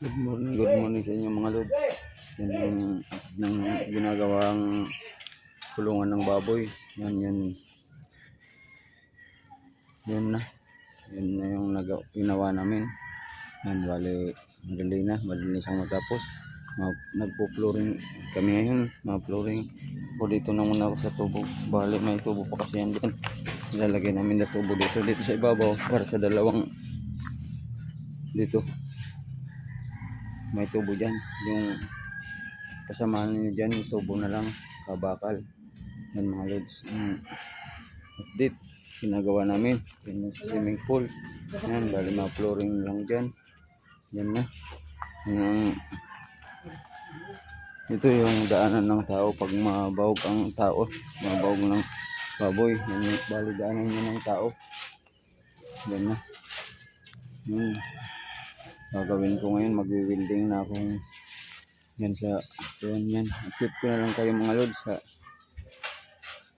Good morning sa inyo mga lod. Yan yung ng ginagawang kulungan ng baboy. Yan na. Yan na yung ginawa namin. Yan, bali madali siyang matapos. Nagpo-flooring kami ngayon, mga-flooring. O dito na muna ako sa tubo. Bali may tubo pa kasi yan dyan. Ilalagay namin na tubo dito sa ibabaw para sa dalawang dito. May tubo dyan, yung kasamahan nyo dyan, yung tubo na lang, kabakal. Yan mga lods, update, ginagawa namin. Yan yung swimming pool. Yan, bali mga flooring lang dyan. Yan na. Ito yung daanan ng tao pag mabawag ang tao, mabawag ng baboy. Yan yung bali daanan nyo ng tao. Yan na. Gagawin ko ngayon, magwi-welding na akong yan sa yan. Update ko na lang kayo mga lods sa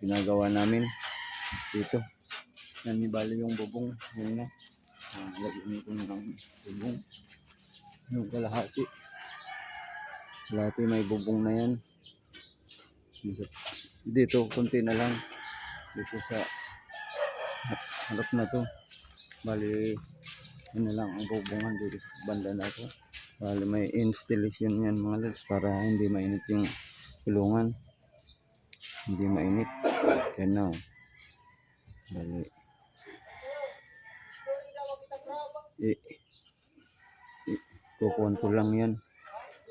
ginagawa namin dito. Yan, ibali yung bubong. Yan na. Lagyan ko na ng bubong. Yung kalahati. Kalahati may bubong na yan. Dito, konti na lang. Dito sa harap na to. Bali, yun na lang ang bubungan dito sa banda na to. Bali may installation yan mga lods para hindi mainit yung kulungan. Hindi mainit. Yan na. Bali. Kukuhan ko lang yan.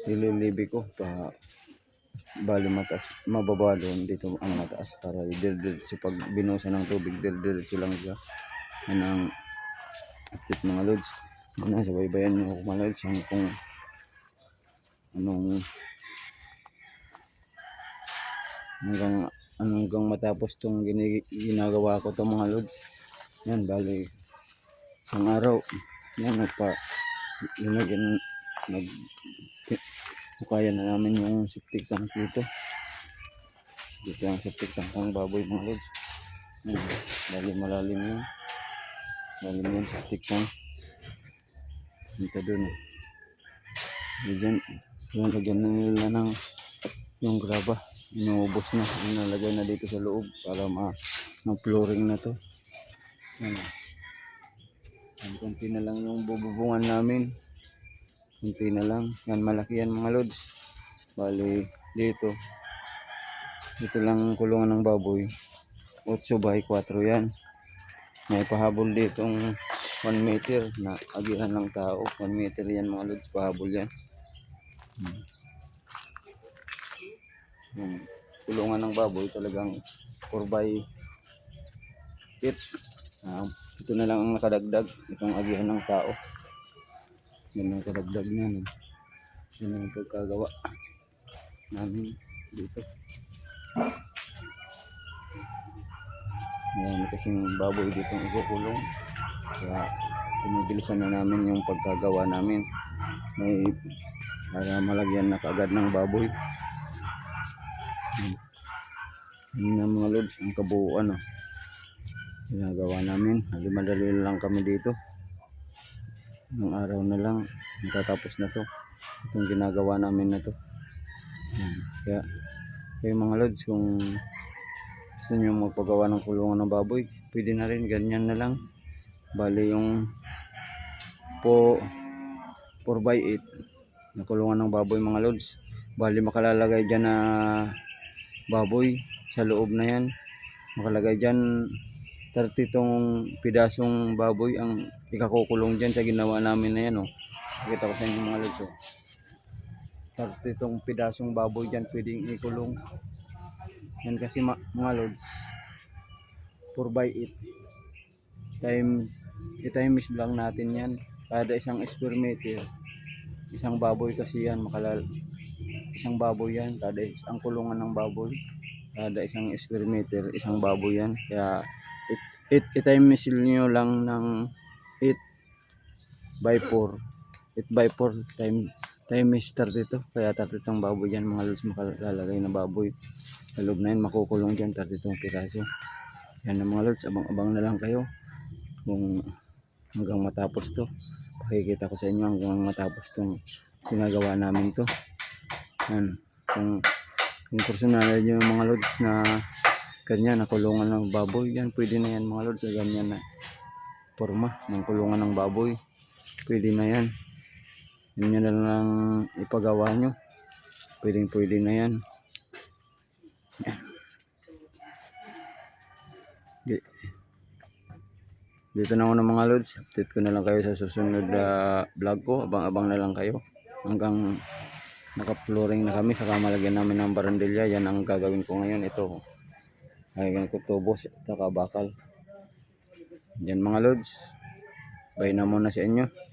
Ililibi ko pa. Bali mataas. Mababa doon dito ang mataas para i-diretso pag binusa ng tubig. Diretso lang siya. Yan ang update mga lods. Nasa baybayan nyo ako mga lods kung hanggang matapos tong ginagawa ko to mga lods. Yan, bali isang araw yan nagpukayan na namin yung septic tank dito ang septic tank ng baboy mga lods. Yan, bali malalim yung septic tank dito dun. Diyan, lagyan na nila ng yung graba. Inuubos na. Inalagay na dito sa loob para ma-flooring na to. Yan. Kunti na lang yung bububungan namin. Kunti na lang. Yan, malaki yan mga lods. Bali, dito lang kulungan ng baboy. 8x4 yan. May pahabol ditong 1 meter na agihan ng tao. 1 meter yan mga lods, pahabol yan. Yung kulungan ng baboy talagang 4x8. Ito na lang ang nakadagdag, itong agihan ng tao. Yan ang kadagdag niya. Yan ang pagkagawa namin dito. Ngayon kasing baboy dito ikukulong. Kaya pinibilisan na namin yung pagkagawa namin. Para malagyan na kaagad ng baboy. Yun na mga lods, ang kabuuan ginagawa namin. Madali lang kami dito. Ng araw na lang matatapos na to. Itong ginagawa namin na to. Kaya mga lods, kung gusto nyo magpagawa ng kulungan ng baboy, pwede na rin, ganyan na lang. Bali yung 4x8 na kulungan ng baboy mga lods. Bali makalalagay dyan na baboy sa loob na yan. Makalagay dyan 30 tong pidasong baboy ang ikakukulong dyan sa ginawa namin na yan. Nakita ko sa inyo mga lods. 30 tong pidasong baboy dyan pwedeng ikulong. Yan kasi mga lods, 4x8 i-times lang natin yan. Kada isang square meter, isang baboy kasi yan, isang baboy yan. Kada ang kulungan ng baboy, kada isang square meter, isang baboy yan. Kaya i-times nyo lang ng 8x4 times 30 to. Kaya 30 tong baboy yan mga lods, makalalagay na baboy sa loob na yan, makukulong dyan 30 tong piraso. Yan na mga lods, abang-abang na lang kayo kung hanggang matapos to. Pakikita ko sa inyo hanggang matapos tong ginagawa namin to. Yan. Kung personal nyo mga lods na ganyan, na kulungan ng baboy, yan, pwede na yan mga lods, na ganyan na forma ng kulungan ng baboy. Pwede na yan. Yun nyo na lang ipagawa nyo. Pwede na yan. Dito na ako ng mga lods. Update ko na lang kayo sa susunod na vlog ko. Abang-abang na lang kayo. Hanggang naka-flooring na kami. Saka malagyan namin ng barandilya. Yan ang gagawin ko ngayon. Ito. Lagyan ko tubos at bakal. Yan mga lods. Bye na muna sa inyo.